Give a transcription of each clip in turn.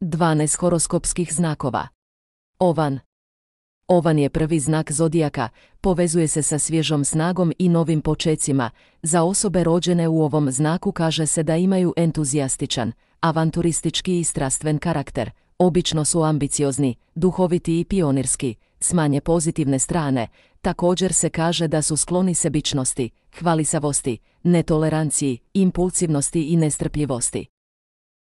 12 horoskopskih znakova. Ovan. Ovan je prvi znak zodijaka, povezuje se sa svježom snagom i novim počecima. Za osobe rođene u ovom znaku kaže se da imaju entuzijastičan, avanturistički i strastven karakter. Obično su ambiciozni, duhoviti i pionirski, s manje pozitivne strane. Također se kaže da su skloni sebičnosti, hvalisavosti, netoleranciji, impulsivnosti i nestrpljivosti.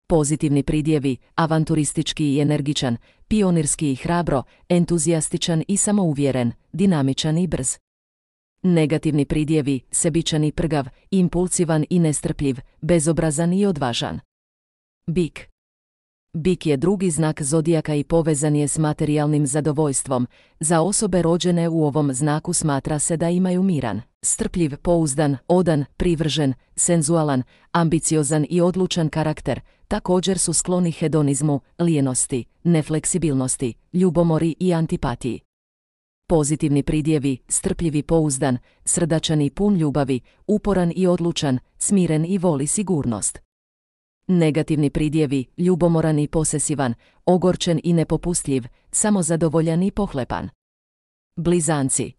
Pozitivni pridjevi: avanturistički i energičan, pionirski i hrabro, entuzijastičan i samouvjeren, dinamičan i brz. Negativni pridjevi: sebičan i prgav, impulsivan i nestrpljiv, bezobrazan i odvažan. Bik. Bik je drugi znak zodijaka i povezan je s materijalnim zadovoljstvom. Za osobe rođene u ovom znaku smatra se da imaju miran, strpljiv, pouzdan, odan, privržen, senzualan, ambiciozan i odlučan karakter. Također su skloni hedonizmu, lijenosti, nefleksibilnosti, ljubomori i antipatiji. Pozitivni pridjevi: strpljiv i pouzdan, srdačan i pun ljubavi, uporan i odlučan, smiren i voli sigurnost. Negativni pridjevi: ljubomoran i posesivan, ogorčen i nepopustljiv, samozadovoljan i pohlepan. Blizanci.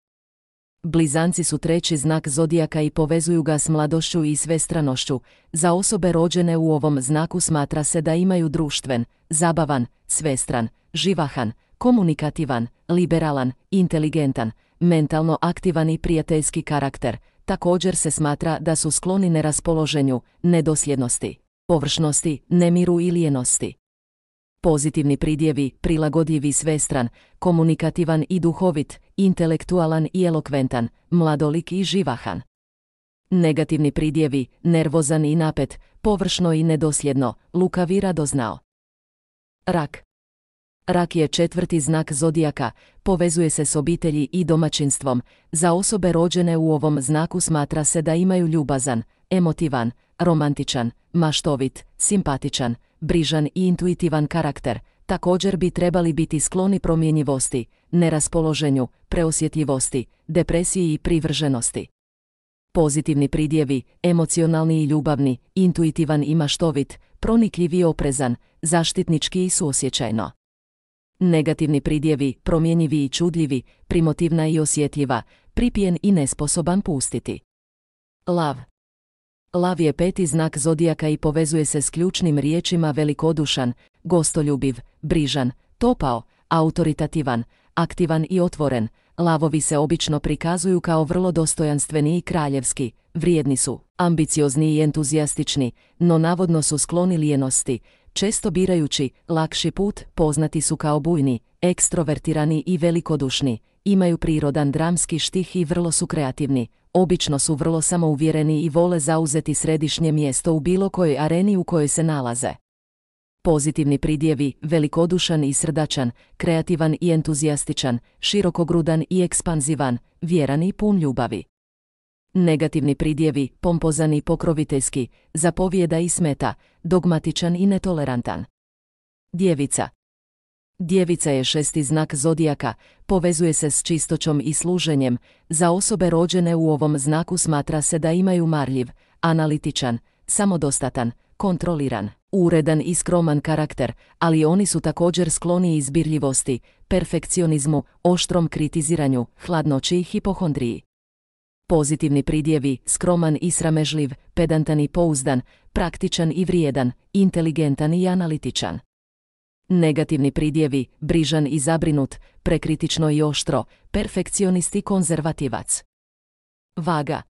Blizanci su treći znak zodijaka i povezuju ga s mladošću i svestranošću. Za osobe rođene u ovom znaku smatra se da imaju društven, zabavan, svestran, živahan, komunikativan, liberalan, inteligentan, mentalno aktivan i prijateljski karakter. Također se smatra da su skloni neraspoloženju, nedosljednosti, površnosti, nemiru i lijenosti. Pozitivni pridjevi: prilagodljiv i svestran, komunikativan i duhovit, intelektualan i elokventan, mladolik i živahan. Negativni pridjevi: nervozan i napet, površno i nedosljedno, lukav i radoznao. Rak. Rak je četvrti znak zodijaka, povezuje se s obitelji i domaćinstvom. Za osobe rođene u ovom znaku smatra se da imaju ljubazan, emotivan, romantičan, maštovit, simpatičan, brižan i intuitivan karakter. Također bi trebali biti skloni promjenjivosti, neraspoloženju, preosjetljivosti, depresiji i privrženosti. Pozitivni pridjevi: emocionalni i ljubavni, intuitivan i maštovit, pronikljiv i oprezan, zaštitnički i suosjećajno. Negativni pridjevi: promjenjivi i čudljivi, primotivna i osjetljiva, pripijen i nesposoban pustiti. Lav. Lav je peti znak zodijaka i povezuje se s ključnim riječima velikodušan, gostoljubiv, brižan, topao, autoritativan, aktivan i otvoren. Lavovi se obično prikazuju kao vrlo dostojanstveni i kraljevski, vrijedni su, ambiciozni i entuzijastični, no navodno su skloni lijenosti, često birajući lakši put. Poznati su kao bujni, ekstrovertirani i velikodušni, imaju prirodan dramski štih i vrlo su kreativni. Obično su vrlo samouvjereni i vole zauzeti središnje mjesto u bilo kojoj areni u kojoj se nalaze. Pozitivni pridjevi: velikodušan i srdačan, kreativan i entuzijastičan, širokogrudan i ekspanzivan, vjeran i pun ljubavi. Negativni pridjevi: pompozan i pokroviteljski, zapovijeda i smeta, dogmatičan i netolerantan. Djevica. Djevica je šesti znak zodijaka, povezuje se s čistoćom i služenjem. Za osobe rođene u ovom znaku smatra se da imaju marljiv, analitičan, samodostatan, kontroliran, uredan i skroman karakter, ali oni su također skloni izbirljivosti, perfekcionizmu, oštrom kritiziranju, hladnoći i hipohondriji. Pozitivni pridjevi: skroman i sramežljiv, pedantan i pouzdan, praktičan i vrijedan, inteligentan i analitičan. Negativni pridjevi: brižan i zabrinut, prekritično i oštro, perfekcionist i konzervativac. Vaga.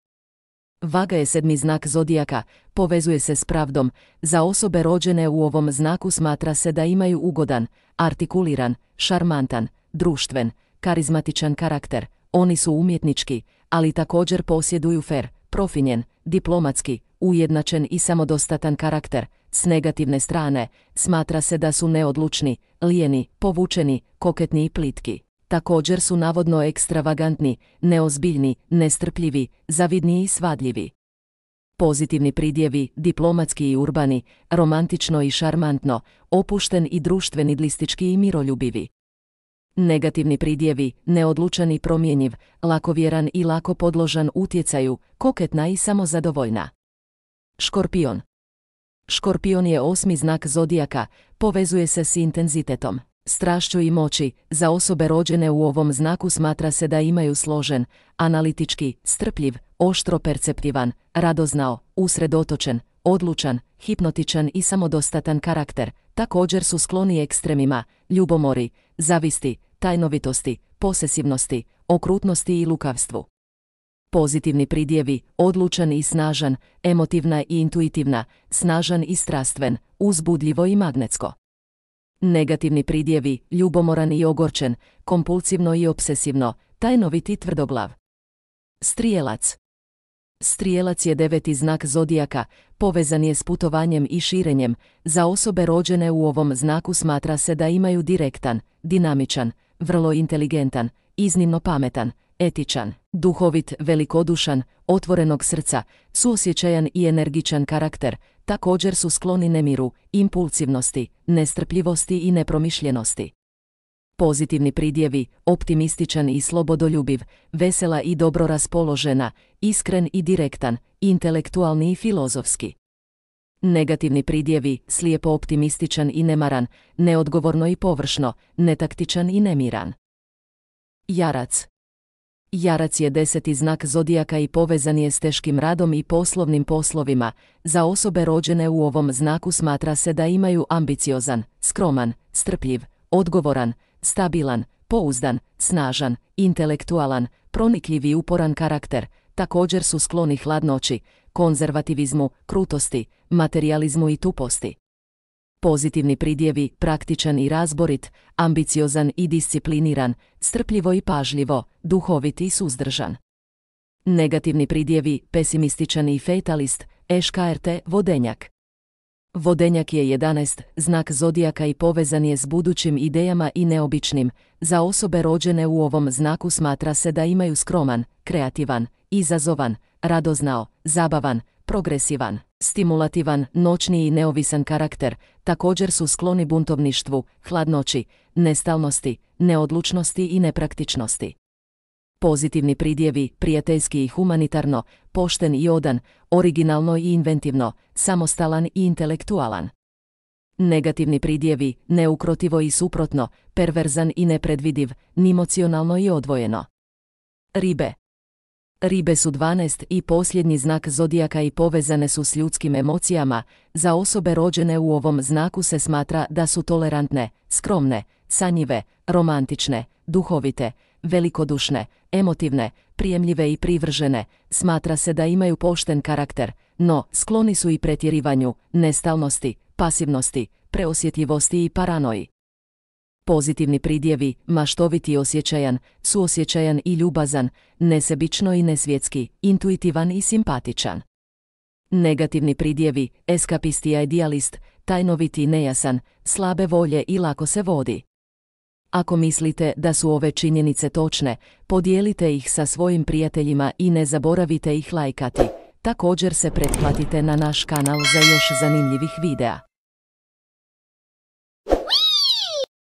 Vaga je sedmi znak zodijaka, povezuje se s pravdom. Za osobe rođene u ovom znaku smatra se da imaju ugodan, artikuliran, šarmantan, društven, karizmatičan karakter. Oni su umjetnički, ali također posjeduju fer, profinjen, diplomatski, ujednačen i samodostatan karakter. S negativne strane smatra se da su neodlučni, lijeni, povučeni, koketni i plitki. Također su navodno ekstravagantni, neozbiljni, nestrpljivi, zavidni i svadljivi. Pozitivni pridjevi: diplomatski i urbani, romantično i šarmantno, opušten i društveni, idilistički i miroljubivi. Negativni pridjevi: neodlučan i promjenjiv, lakovjeran i lako podložan utjecaju, koketna i samozadovoljna. Škorpion. Škorpion je 8. znak zodijaka, povezuje se s intenzitetom, strašću i moći. Za osobe rođene u ovom znaku smatra se da imaju složen, analitički, strpljiv, oštro perceptivan, radoznao, usredotočen, odlučan, hipnotičan i samodostatan karakter. Također su skloni ekstremima, ljubomori, zavisti, tajnovitosti, posesivnosti, okrutnosti i lukavstvu. Pozitivni pridjevi: odlučan i snažan, emotivna i intuitivna, snažan i strastven, uzbudljivo i magnetsko. Negativni pridjevi: ljubomoran i ogorčen, kompulsivno i obsesivno, tajnovit i tvrdoglav. Strijelac. Strijelac je 9. znak zodijaka, povezan je s putovanjem i širenjem. Za osobe rođene u ovom znaku smatra se da imaju direktan, dinamičan, vrlo inteligentan, iznimno pametan, etičan, duhovit, velikodušan, otvorenog srca, suosjećajan i energičan karakter. Također su skloni nemiru, impulsivnosti, nestrpljivosti i nepromišljenosti. Pozitivni pridjevi: optimističan i slobodoljubiv, vesela i dobro raspoložena, iskren i direktan, intelektualni i filozofski. Negativni pridjevi: slijepo optimističan i nemaran, neodgovorno i površno, netaktičan i nemiran. Jarac. Jarac je 10. znak zodijaka i povezan je s teškim radom i poslovnim poslovima. Za osobe rođene u ovom znaku smatra se da imaju ambiciozan, skroman, strpljiv, odgovoran, stabilan, pouzdan, snažan, intelektualan, pronikljiv i uporan karakter. Također su skloni hladnoći, konzervativizmu, krutosti, materijalizmu i tuposti. Pozitivni pridjevi: praktičan i razborit, ambiciozan i discipliniran, strpljivo i pažljivo, duhovit i suzdržan. Negativni pridjevi: pesimističan i fatalist, škrt, vodenjak. Vodenjak je 11. znak zodijaka i povezan je s budućim idejama i neobičnim. Za osobe rođene u ovom znaku smatra se da imaju skroman, kreativan, izazovan, radoznao, zabavan, progresivan, stimulativan, noćni i neovisan karakter. Također su skloni buntovništvu, hladnoći, nestalnosti, neodlučnosti i nepraktičnosti. Pozitivni pridjevi: prijateljski i humanitarno, pošten i odan, originalno i inventivno, samostalan i intelektualan. Negativni pridjevi: neukrotivo i suprotno, perverzan i nepredvidiv, neemocionalno i odvojeno. Ribe. Ribe su 12. i posljednji znak zodijaka i povezane su s ljudskim emocijama. Za osobe rođene u ovom znaku se smatra da su tolerantne, skromne, sanjive, romantične, duhovite, velikodušne, emotivne, prijemljive i privržene. Smatra se da imaju pošten karakter, no skloni su i pretjerivanju, nestalnosti, pasivnosti, preosjetljivosti i paranoji. Pozitivni pridjevi: maštovit i osjećajan, suosjećajan i ljubazan, nesebično i nesvjetski, intuitivan i simpatičan. Negativni pridjevi: eskapist i idealist, tajnovit i nejasan, slabe volje i lako se vodi. Ako mislite da su ove činjenice točne, podijelite ih sa svojim prijateljima i ne zaboravite ih lajkati. Također se pretplatite na naš kanal za još zanimljivih videa.